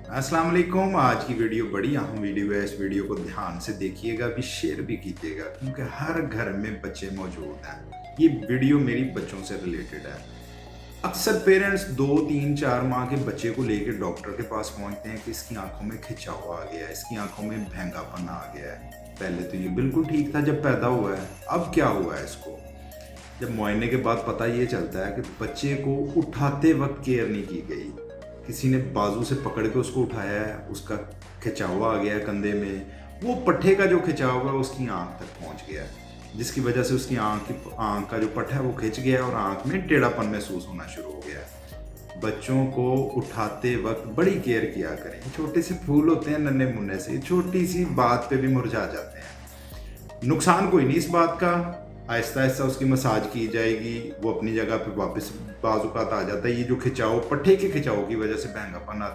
अस्सलाम वालेकुम। आज की वीडियो बड़ी अहम वीडियो है। इस वीडियो को ध्यान से देखिएगा भी, शेयर भी कीजिएगा क्योंकि हर घर में बच्चे मौजूद हैं। ये वीडियो मेरी बच्चों से रिलेटेड है। अक्सर पेरेंट्स 2 3 4 माह के बच्चे को लेकर डॉक्टर के पास पहुंचते हैं कि इसकी आंखों में खिंचाव आ गया है, इसकी आंखों में भैंगापन आ गया है। पहले तो ये बिल्कुल ठीक था जब पैदा हुआ है, अब क्या हुआ है इसको? जब मुआयने के बाद पता ये चलता है कि बच्चे को उठाते वक्त केयर नहीं की गई, किसी ने बाजू से पकड़ के उसको उठाया है, उसका खिंचाव आ गया है कंधे में, वो पट्ठे का जो खिंचाव है उसकी आंख तक पहुंच गया है, जिसकी वजह से उसकी आंख का जो पट्टा है वो खिंच गया है और आंख में टेढ़ापन महसूस होना शुरू हो गया है। बच्चों को उठाते वक्त बड़ी केयर किया करें। छोटे से फूल होते हैं नन्हे मुन्ने से, छोटी सी बात पे भी मुरझा जाते हैं। नुकसान कोई नहीं इस बात का, आहिस्ता आहिस्ता उसकी मसाज की जाएगी, वो अपनी जगह पे वापस बाजुकात आ जाता है। ये जो खिंचाव, पट्टे के खिंचाव की वजह से भैंगापन आता है।